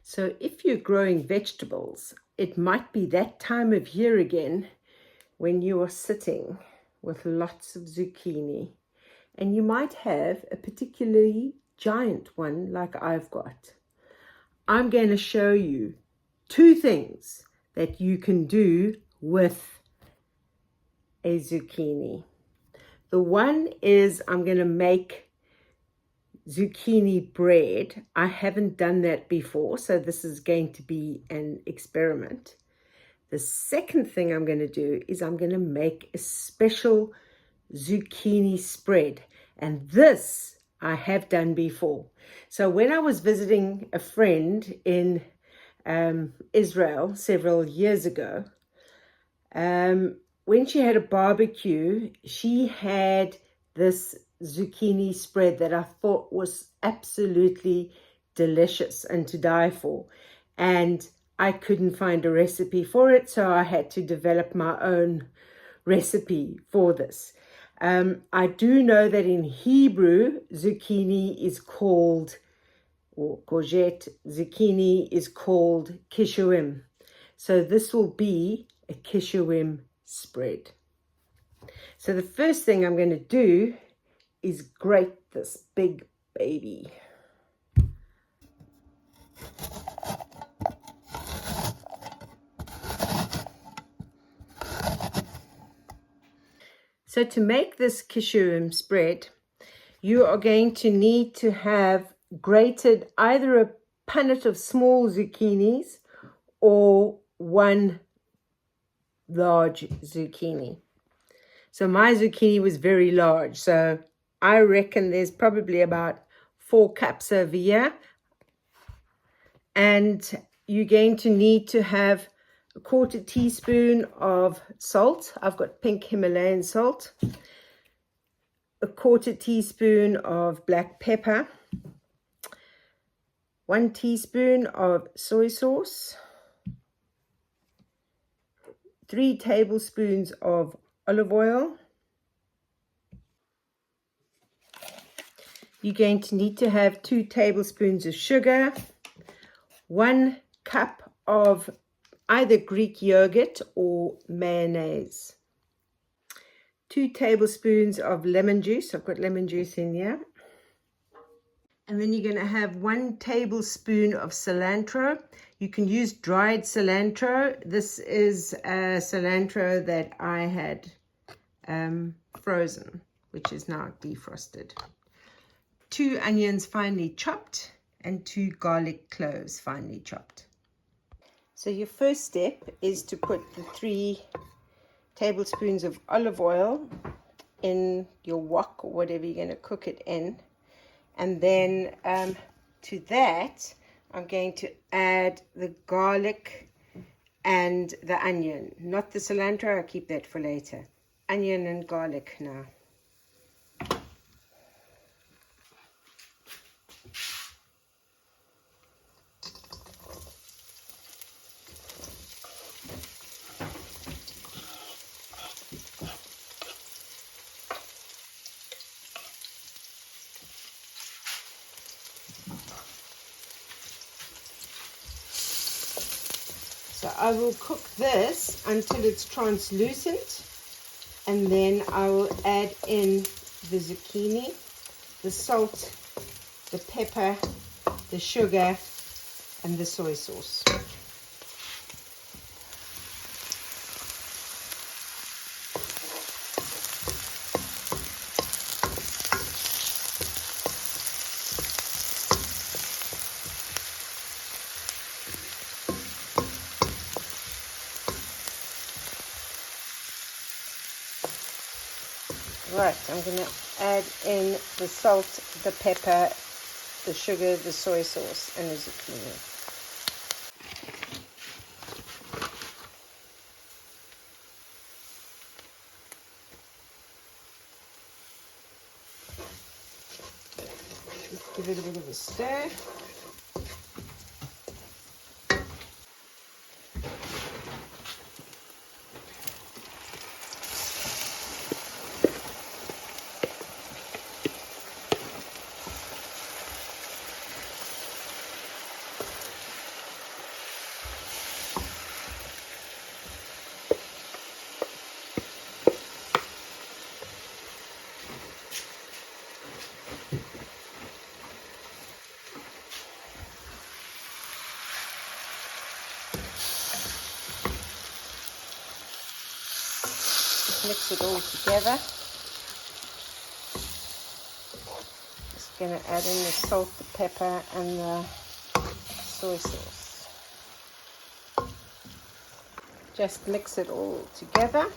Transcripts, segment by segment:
So if you're growing vegetables, it might be that time of year again when you are sitting with lots of zucchini, and you might have a particularly giant one like I've got. I'm going to show you two things that you can do with a zucchini. The one is I'm going to make zucchini bread. I haven't done that before, so this is going to be an experiment. The second thing I'm going to do is I'm going to make a special zucchini spread, and this I have done before. So when I was visiting a friend in Israel several years ago, when she had a barbecue, she had this zucchini spread that I thought was absolutely delicious and to die for. And I couldn't find a recipe for it, so I had to develop my own recipe for this. I do know that in Hebrew, zucchini is called, or courgette, zucchini is called kishuim. So this will be a kishuim spread. So the first thing I'm going to do is grate this big baby. So to make this kishuim spread, you are going to need to have grated either a punnet of small zucchinis or one large zucchini. So my zucchini was very large, so I reckon there's probably about 4 cups over here. And you're going to need to have a 1/4 teaspoon of salt. I've got pink Himalayan salt. A 1/4 teaspoon of black pepper. 1 teaspoon of soy sauce. 3 tablespoons of olive oil. You're going to need to have 2 tablespoons of sugar, 1 cup of either Greek yogurt or mayonnaise, 2 tablespoons of lemon juice. I've got lemon juice in here. And then you're going to have 1 tablespoon of cilantro. You can use dried cilantro. This is cilantro that I had frozen, which is now defrosted. 2 onions finely chopped and 2 garlic cloves finely chopped. So your first step is to put the 3 tablespoons of olive oil in your wok or whatever you're going to cook it in. And then to that, I'm going to add the garlic and the onion. Not the cilantro, I'll keep that for later. Onion and garlic now. So I will cook this until it's translucent, and then I will add in the zucchini, the salt, the pepper, the sugar, and the soy sauce. Right, I'm going to add in the salt, the pepper, the sugar, the soy sauce, and the zucchini. Just give it a bit of a stir. mix it all together. Just going to add in the salt, the pepper, and the soy sauce. Just mix it all together.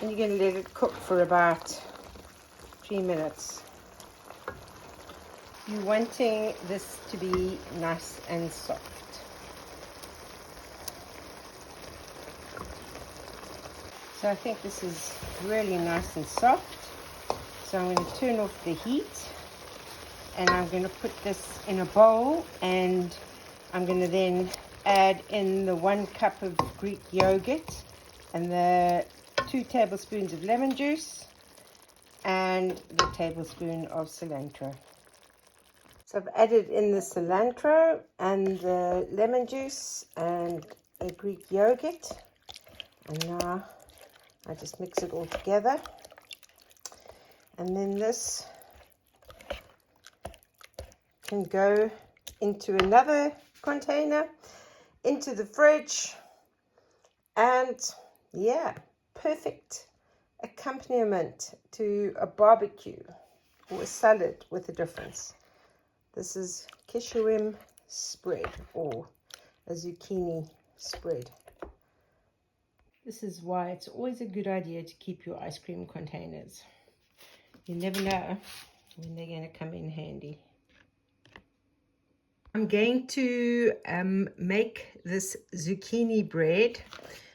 And you're going to let it cook for about 3 minutes. You're wanting this to be nice and soft. So I think this is really nice and soft. So I'm going to turn off the heat and I'm going to put this in a bowl, and I'm going to then add in the 1 cup of Greek yogurt and the 2 tablespoons of lemon juice and the tablespoon of cilantro. So I've added in the cilantro and the lemon juice and a Greek yogurt, and now I just mix it all together. And then this can go into another container, into the fridge, and yeah, perfect accompaniment to a barbecue or a salad with a difference. This is Zucchini Spread, or a zucchini spread. This is why it's always a good idea to keep your ice cream containers. You never know when they're going to come in handy. I'm going to make this zucchini bread.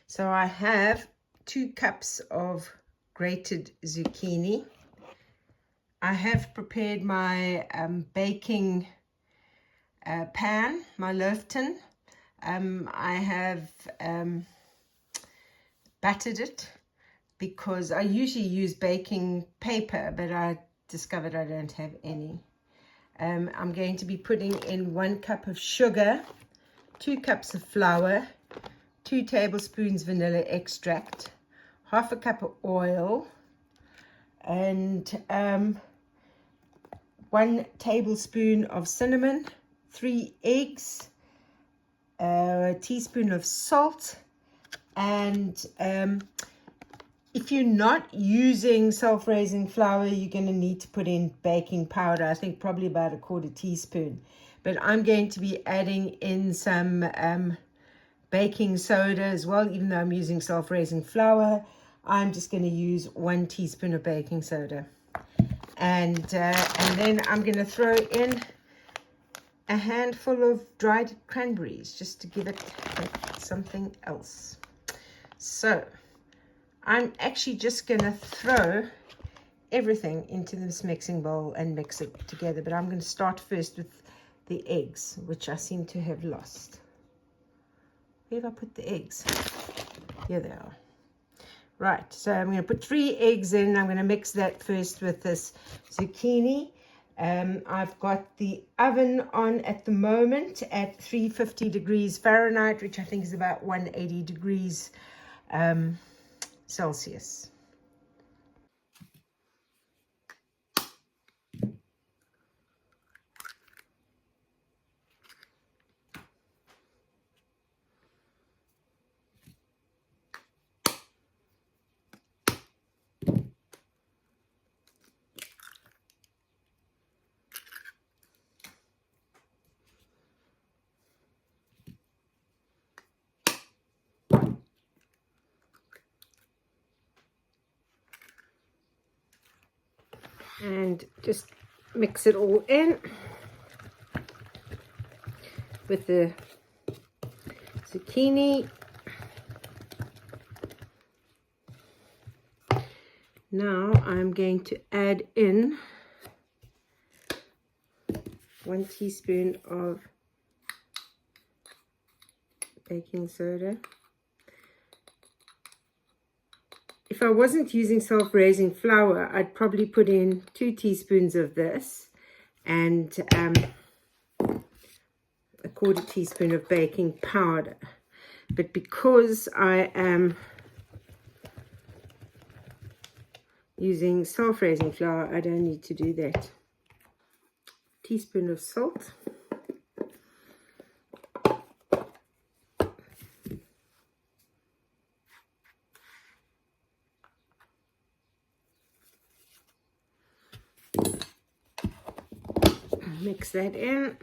So I have 2 cups of grated zucchini. I have prepared my baking pan, my loaf tin. I have battered it because I usually use baking paper, but I discovered I don't have any. I'm going to be putting in 1 cup of sugar, 2 cups of flour, 2 tablespoons vanilla extract, half a cup of oil, and 1 tablespoon of cinnamon, 3 eggs, a teaspoon of salt, and if you're not using self-raising flour, you're going to need to put in baking powder. I think probably about 1/4 teaspoon. But I'm going to be adding in some baking soda as well. Even though I'm using self-raising flour, I'm just going to use 1 teaspoon of baking soda. And then I'm going to throw in a handful of dried cranberries just to give it something else. So I'm actually just going to throw everything into this mixing bowl and mix it together. But I'm going to start first with the eggs, which I seem to have lost. Where have I put the eggs? Here they are. Right, so I'm going to put 3 eggs in. I'm going to mix that first with this zucchini. I've got the oven on at the moment at 350 degrees Fahrenheit, which I think is about 180 degrees Celsius. And just mix it all in with the zucchini. Now I'm going to add in 1 teaspoon of baking soda. If I wasn't using self-raising flour, I'd probably put in 2 teaspoons of this and 1/4 teaspoon of baking powder. But because I am using self-raising flour, I don't need to do that. Teaspoon of salt. Mix that in.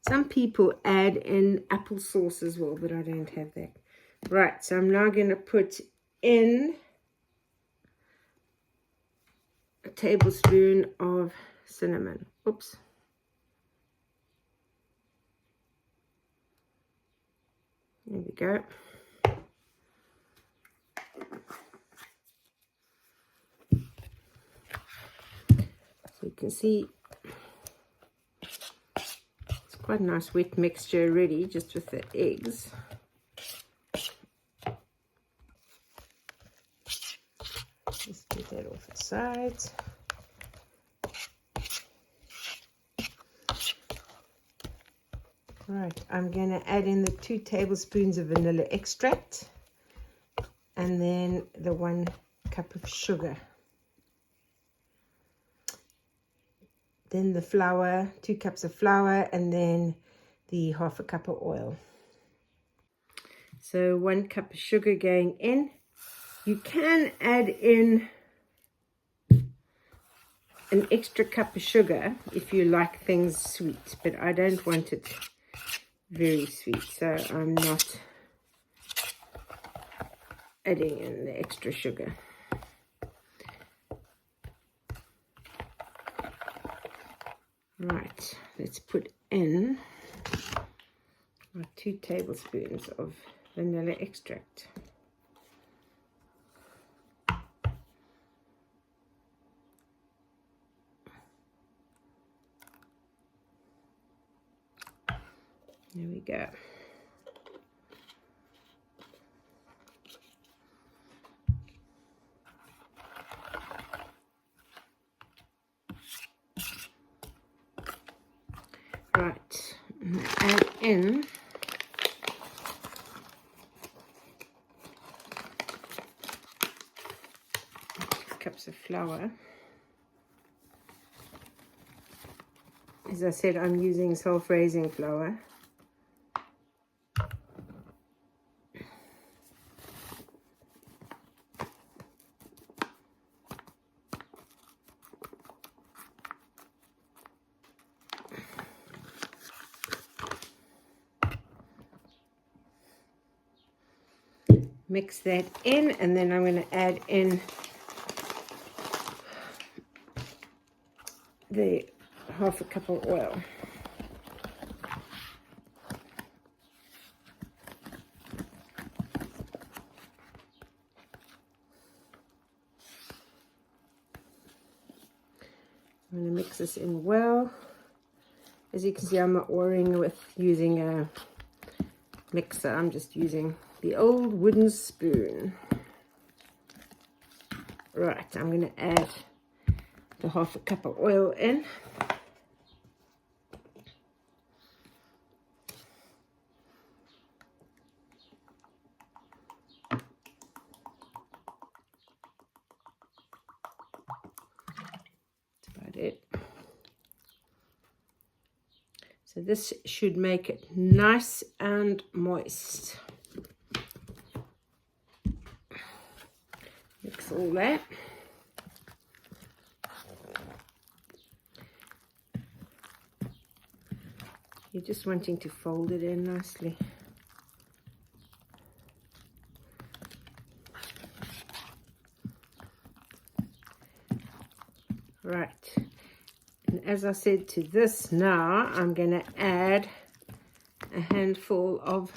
Some people add in applesauce as well, but I don't have that. Right, so I'm now going to put in a tablespoon of cinnamon. Oops. There we go. So you can see it's quite a nice wet mixture already, just with the eggs. Just get that off the sides. Right, I'm going to add in the 2 tablespoons of vanilla extract and then the 1 cup of sugar. Then the flour, 2 cups of flour, and then the ½ cup of oil. So 1 cup of sugar going in. You can add in an extra cup of sugar if you like things sweet, but I don't want it very sweet, so I'm not adding in the extra sugar. Right, let's put in our 2 tablespoons of vanilla extract. There we go. Right, add in 2 cups of flour. As I said, I'm using self-raising flour. Mix that in, and then I'm going to add in the ½ cup of oil. I'm going to mix this in well. As you can see, I'm not worrying with using a mixer. I'm just using the old wooden spoon. Right, I'm going to add the ½ cup of oil in. That's about it. So this should make it nice and moist. Mix all that. You're just wanting to fold it in nicely. Right. And as I said to this now, I'm going to add a handful of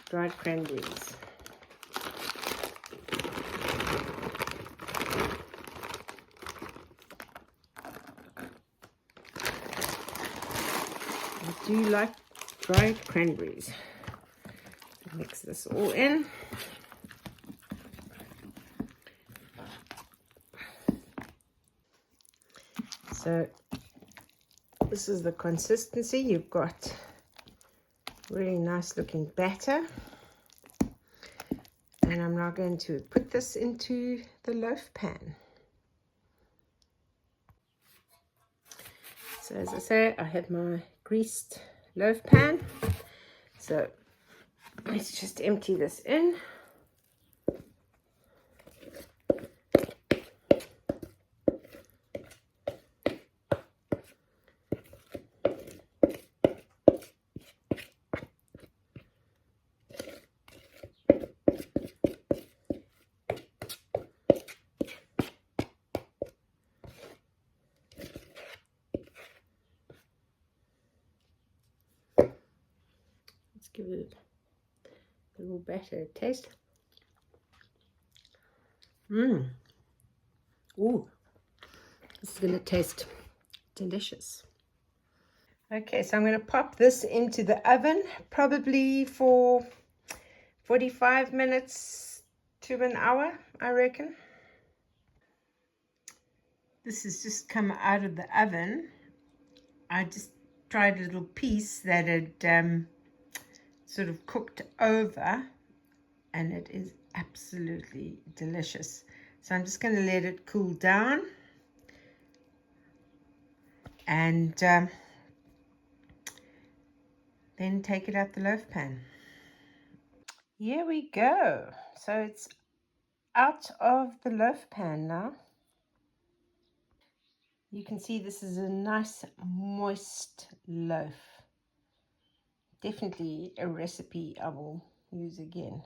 dried cranberries. I do like dried cranberries. Mix this all in. So this is the consistency. You've got really nice looking batter. And I'm now going to put this into the loaf pan. So as I say, I have my greased loaf pan. So let's just empty this in. Let's give it a little better taste. Ooh, this is going to taste delicious. Okay, so I'm going to pop this into the oven, probably for 45 minutes to an hour, I reckon. This has just come out of the oven. I just tried a little piece that had sort of cooked over, and it is absolutely delicious. So I'm just going to let it cool down, and then take it out the loaf pan. Here we go. So it's out of the loaf pan now. You can see this is a nice moist loaf. Definitely a recipe I will use again.